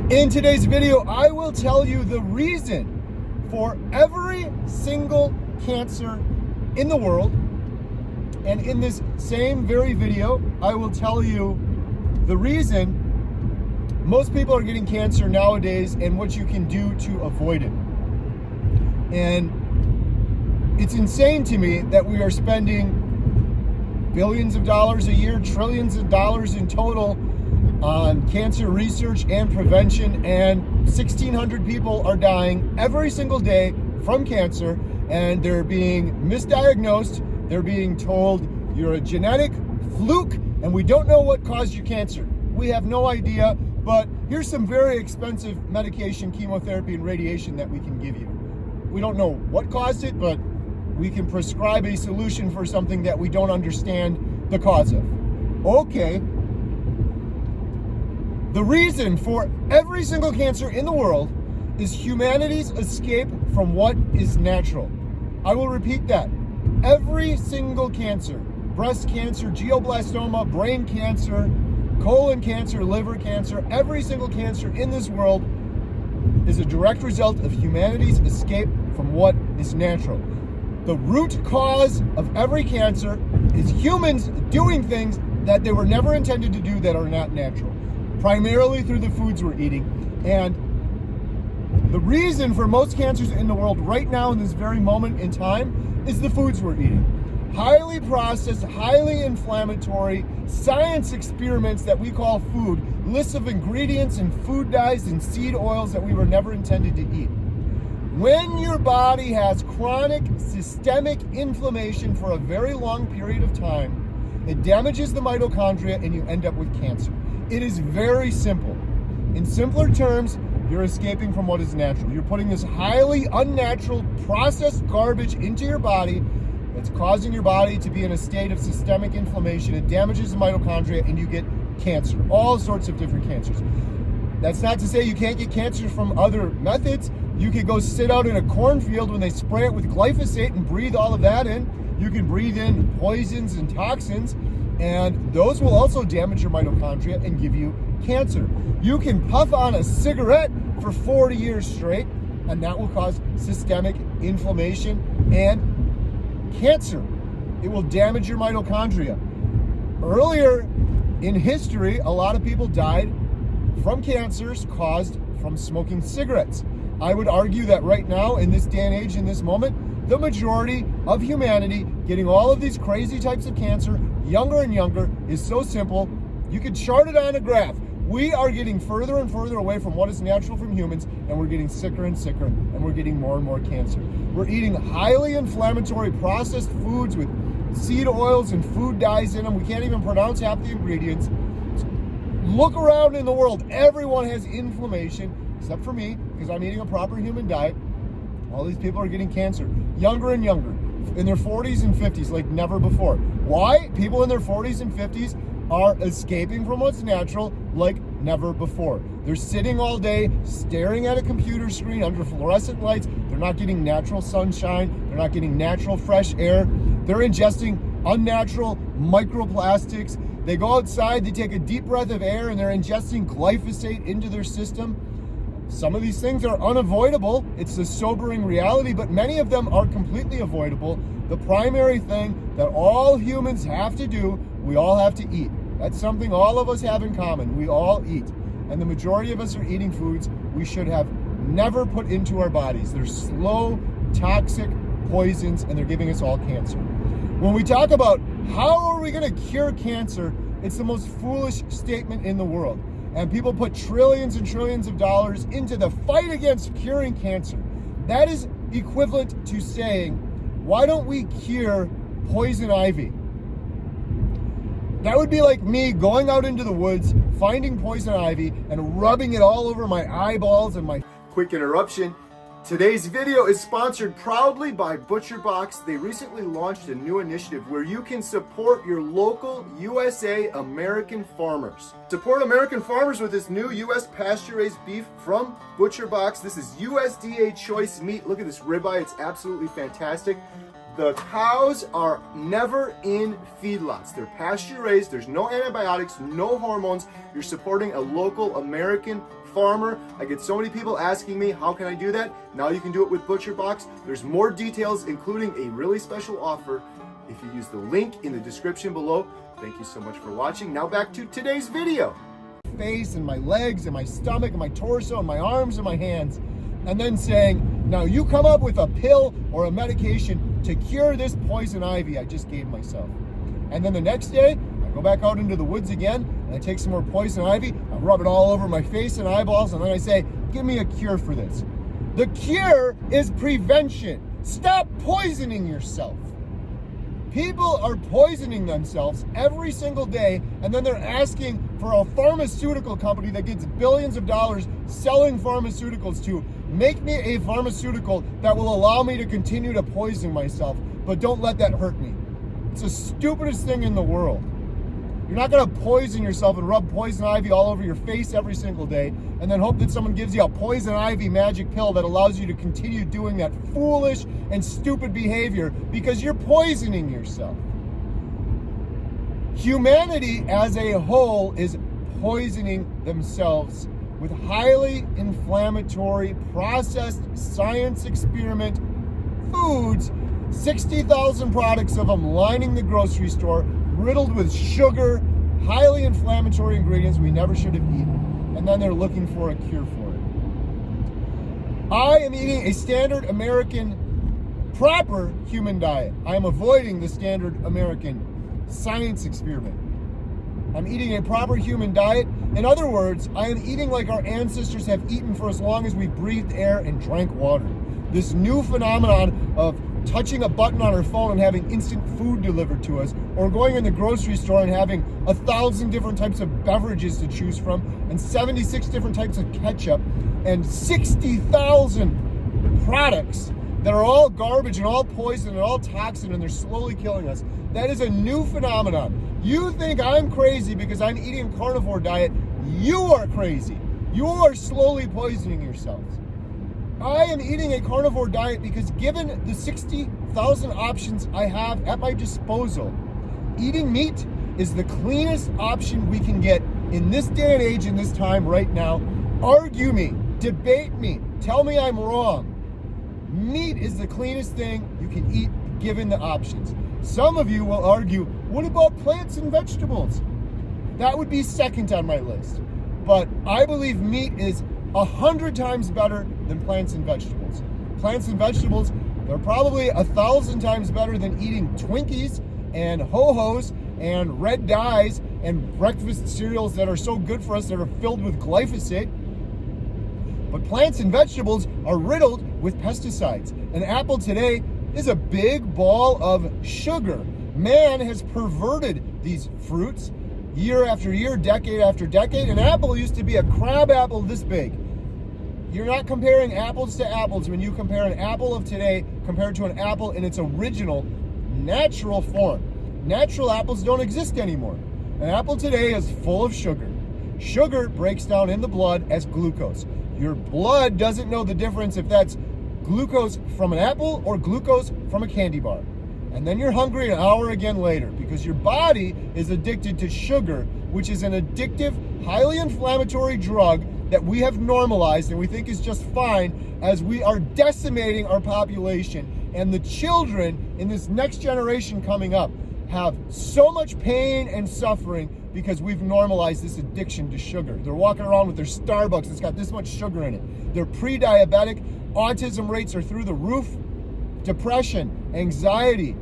In today's video, I will tell you the reason for every single cancer in the world. And in this same very video, I will tell you the reason most people are getting cancer nowadays and what you can do to avoid it. And it's insane to me that we are spending billions of dollars a year, trillions of dollars in total on cancer research and prevention, and 1,600 people are dying every single day from cancer, and they're being misdiagnosed. They're being told you're a genetic fluke and we don't know what caused your cancer. We have no idea, but here's some very expensive medication, chemotherapy, and radiation that we can give you. We don't know what caused it, but we can prescribe a solution for something that we don't understand the cause of. Okay. The reason for every single cancer in the world is humanity's escape from what is natural. I will repeat that. Every single cancer, breast cancer, glioblastoma, brain cancer, colon cancer, liver cancer, every single cancer in this world is a direct result of humanity's escape from what is natural. The root cause of every cancer is humans doing things that they were never intended to do that are not natural, primarily through the foods we're eating. And the reason for most cancers in the world right now in this very moment in time is the foods we're eating. Highly processed, highly inflammatory science experiments that we call food, lists of ingredients and food dyes and seed oils that we were never intended to eat. When your body has chronic systemic inflammation for a very long period of time, it damages the mitochondria and you end up with cancer. It is very simple. In simpler terms, you're escaping from what is natural. You're putting this highly unnatural processed garbage into your body that's causing your body to be in a state of systemic inflammation. It damages the mitochondria and you get cancer, all sorts of different cancers. That's not to say you can't get cancer from other methods. You could go sit out in a cornfield when they spray it with glyphosate and breathe all of that in. You can breathe in poisons and toxins, and those will also damage your mitochondria and give you cancer. You can puff on a cigarette for 40 years straight, and that will cause systemic inflammation and cancer. It will damage your mitochondria. Earlier in history, a lot of people died from cancers caused from smoking cigarettes. I would argue that right now, in this day and age, in this moment, the majority of humanity getting all of these crazy types of cancer, younger and younger, is so simple. You could chart it on a graph. We are getting further and further away from what is natural from humans, and we're getting sicker and sicker, and we're getting more and more cancer. We're eating highly inflammatory processed foods with seed oils and food dyes in them. We can't even pronounce half the ingredients. Look around in the world. Everyone has inflammation, except for me, because I'm eating a proper human diet. All these people are getting cancer, younger and younger, in their 40s and 50s, like never before. Why? People in their 40s and 50s are escaping from what's natural like never before. They're sitting all day, staring at a computer screen under fluorescent lights. They're not getting natural sunshine. They're not getting natural fresh air. They're ingesting unnatural microplastics. They go outside, they take a deep breath of air, and they're ingesting glyphosate into their system. Some of these things are unavoidable. It's a sobering reality, but many of them are completely avoidable. The primary thing that all humans have to do, we all have to eat. That's something all of us have in common. We all eat. And the majority of us are eating foods we should have never put into our bodies. They're slow, toxic poisons, and they're giving us all cancer. When we talk about how are we going to cure cancer, it's the most foolish statement in the world. And people put trillions and trillions of dollars into the fight against curing cancer. That is equivalent to saying, why don't we cure poison ivy? That would be like me going out into the woods, finding poison ivy, and rubbing it all over my eyeballs and my... Quick interruption. Today's video is sponsored proudly by ButcherBox. They recently launched a new initiative where you can support your local USA American farmers. Support American farmers with this new US pasture-raised beef from ButcherBox. This is USDA choice meat. Look at this ribeye, it's absolutely fantastic. The cows are never in feedlots. They're pasture-raised, there's no antibiotics, no hormones. You're supporting a local American farmer. I get so many people asking me, how can I do that? Now you can do it with ButcherBox. There's more details, including a really special offer if you use the link in the description below. Thank you so much for watching. Now back to today's video. Face and my legs and my stomach and my torso and my arms and my hands, and then saying, now you come up with a pill or a medication to cure this poison ivy I just gave myself. And then the next day, I go back out into the woods again, and I take some more poison ivy, I rub it all over my face and eyeballs, and then I say, give me a cure for this. The cure is prevention. Stop poisoning yourself. People are poisoning themselves every single day, and then they're asking for a pharmaceutical company that gets billions of dollars selling pharmaceuticals to make me a pharmaceutical that will allow me to continue to poison myself, but don't let that hurt me. It's the stupidest thing in the world. You're not going to poison yourself and rub poison ivy all over your face every single day and then hope that someone gives you a poison ivy magic pill that allows you to continue doing that foolish and stupid behavior, because you're poisoning yourself. Humanity as a whole is poisoning themselves with highly inflammatory, processed, science experiment foods, 60,000 products of them lining the grocery store, riddled with sugar, highly inflammatory ingredients we never should have eaten, and then they're looking for a cure for it. I am eating a standard American proper human diet. I am avoiding the standard American science experiment. I'm eating a proper human diet. In other words, I am eating like our ancestors have eaten for as long as we breathed air and drank water. This new phenomenon of touching a button on our phone and having instant food delivered to us, or going in the grocery store and having 1,000 different types of beverages to choose from, and 76 different types of ketchup, and 60,000 products that are all garbage and all poison and all toxin, and they're slowly killing us. That is a new phenomenon. You think I'm crazy because I'm eating a carnivore diet. You are crazy. You are slowly poisoning yourselves. I am eating a carnivore diet because, given the 60,000 options I have at my disposal, eating meat is the cleanest option we can get in this day and age, in this time right now. Argue me, debate me, tell me I'm wrong. Meat is the cleanest thing you can eat given the options. Some of you will argue, what about plants and vegetables? That would be second on my list. But I believe meat is 100 times better than plants and vegetables. Plants and vegetables, they're probably 1,000 times better than eating Twinkies and Ho-Hos and red dyes and breakfast cereals that are so good for us that are filled with glyphosate. But plants and vegetables are riddled with pesticides. An apple today is a big ball of sugar. Man has perverted these fruits year after year, decade after decade. An apple used to be a crab apple this big. You're not comparing apples to apples when you compare an apple of today compared to an apple in its original natural form. Natural apples don't exist anymore. An apple today is full of sugar. Sugar breaks down in the blood as glucose. Your blood doesn't know the difference if that's glucose from an apple or glucose from a candy bar. And then you're hungry an hour again later because your body is addicted to sugar, which is an addictive, highly inflammatory drug that we have normalized and we think is just fine, as we are decimating our population. And the children in this next generation coming up have so much pain and suffering because we've normalized this addiction to sugar. They're walking around with their Starbucks that's got this much sugar in it. They're pre-diabetic. Autism rates are through the roof. Depression, anxiety,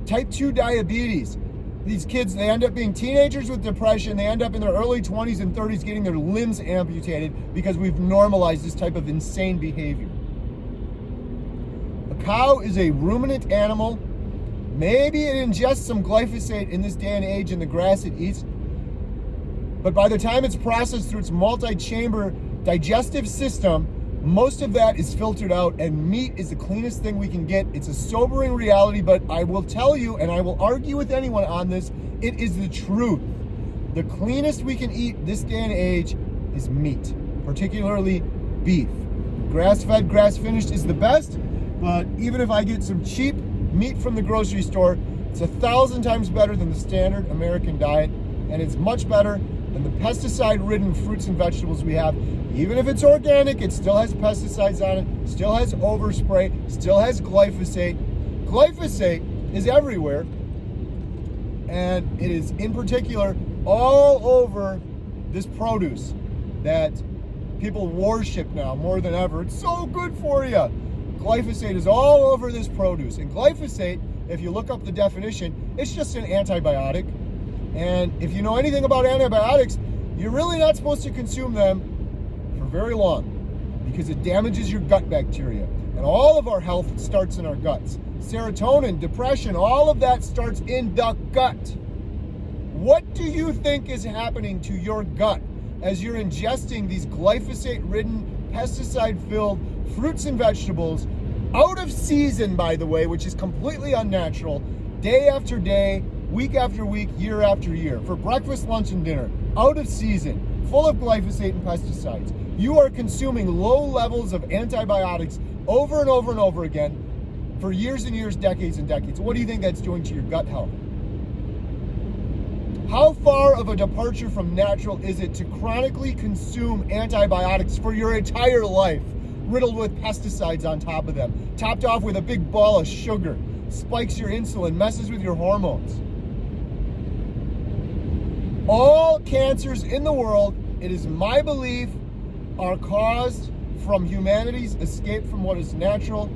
type 2 diabetes. These kids, they end up being teenagers with depression. They end up in their early 20s and 30s getting their limbs amputated because we've normalized this type of insane behavior. A cow is a ruminant animal. Maybe it ingests some glyphosate in this day and age in the grass it eats, but by the time it's processed through its multi-chamber digestive system, most of that is filtered out, and meat is the cleanest thing we can get. It's a sobering reality, but I will tell you, and I will argue with anyone on this, it is the truth. The cleanest we can eat this day and age is meat, particularly beef. Grass-fed, grass-finished is the best, but even if I get some cheap meat from the grocery store, it's 1,000 times better than the standard American diet, and it's much better and the pesticide-ridden fruits and vegetables we have, even if it's organic, it still has pesticides on it, still has overspray, still has glyphosate. Glyphosate is everywhere, and it is in particular all over this produce that people worship now more than ever. It's so good for you. Glyphosate is all over this produce. And glyphosate, if you look up the definition, it's just an antibiotic. And if you know anything about antibiotics, you're really not supposed to consume them for very long because it damages your gut bacteria. And all of our health starts in our guts. Serotonin, depression, all of that starts in the gut. What do you think is happening to your gut as you're ingesting these glyphosate-ridden, pesticide-filled fruits and vegetables, out of season, by the way, which is completely unnatural, day after day, week after week, year after year, for breakfast, lunch, and dinner, out of season, full of glyphosate and pesticides. You are consuming low levels of antibiotics over and over and over again for years and years, decades and decades. What do you think that's doing to your gut health? How far of a departure from natural is it to chronically consume antibiotics for your entire life, riddled with pesticides on top of them, topped off with a big ball of sugar, spikes your insulin, messes with your hormones? All cancers in the world, it is my belief, are caused from humanity's escape from what is natural.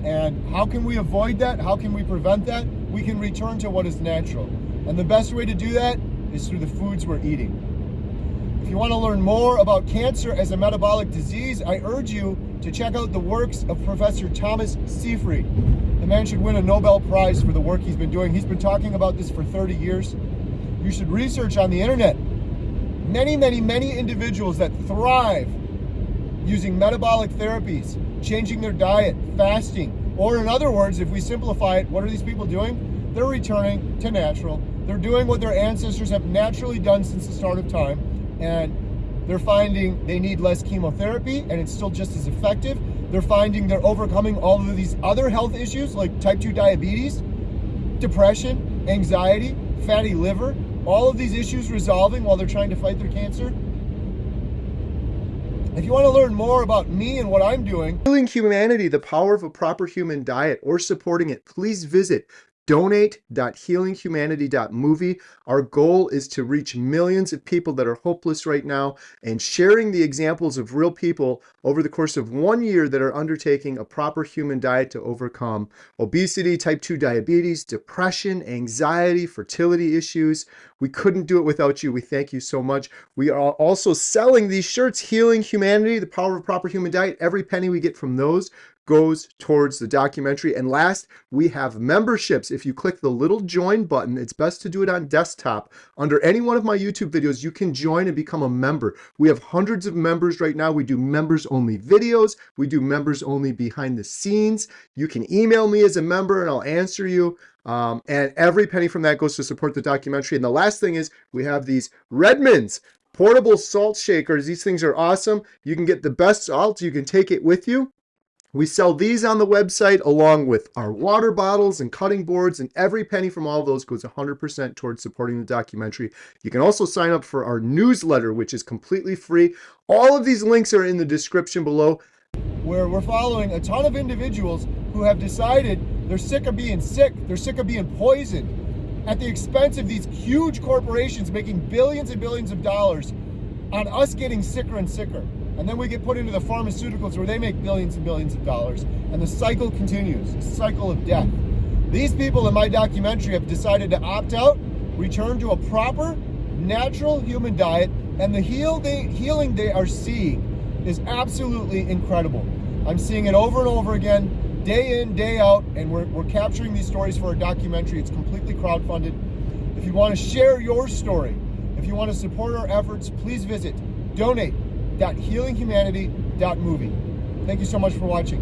And how can we avoid that? How can we prevent that? We can return to what is natural. And the best way to do that is through the foods we're eating. If you want to learn more about cancer as a metabolic disease, I urge you to check out the works of Professor Thomas Seyfried. The man should win a Nobel Prize for the work he's been doing. He's been talking about this for 30 years. You should research on the internet. Many, many, many individuals that thrive using metabolic therapies, changing their diet, fasting, or in other words, if we simplify it, what are these people doing? They're returning to natural. They're doing what their ancestors have naturally done since the start of time, and they're finding they need less chemotherapy, and it's still just as effective. They're finding they're overcoming all of these other health issues like type 2 diabetes, depression, anxiety, fatty liver, all of these issues resolving while they're trying to fight their cancer. If you want to learn more about me and what I'm doing, healing humanity, the power of a proper human diet, or supporting it, please visit donate.healinghumanity.movie. Our goal is to reach millions of people that are hopeless right now, and sharing the examples of real people over the course of 1 year that are undertaking a proper human diet to overcome obesity, type 2 diabetes, depression, anxiety, fertility issues. We couldn't do it without you. We thank you so much. We are also selling these shirts, Healing Humanity, the Power of a Proper Human Diet. Every penny we get from those goes towards the documentary. And last, we have memberships. If you click the little join button, it's best to do it on desktop. Under any one of my YouTube videos, you can join and become a member. We have hundreds of members right now. We do members only videos. We do members only behind the scenes. You can email me as a member and I'll answer you. And every penny from that goes to support the documentary. And the last thing is we have these Redmond's portable salt shakers. These things are awesome. You can get the best salt. You can take it with you. We sell these on the website along with our water bottles and cutting boards, and every penny from all of those goes 100% towards supporting the documentary. You can also sign up for our newsletter, which is completely free. All of these links are in the description below, where we're following a ton of individuals who have decided they're sick of being sick, they're sick of being poisoned at the expense of these huge corporations making billions and billions of dollars on us getting sicker and sicker. And then we get put into the pharmaceuticals where they make billions and billions of dollars. And the cycle continues, the cycle of death. These people in my documentary have decided to opt out, return to a proper, natural human diet, and the healing they are seeing is absolutely incredible. I'm seeing it over and over again, day in, day out, and we're capturing these stories for a documentary. It's completely crowdfunded. If you want to share your story, if you want to support our efforts, please visit donate.healinghumanity.movie. Thank you so much for watching.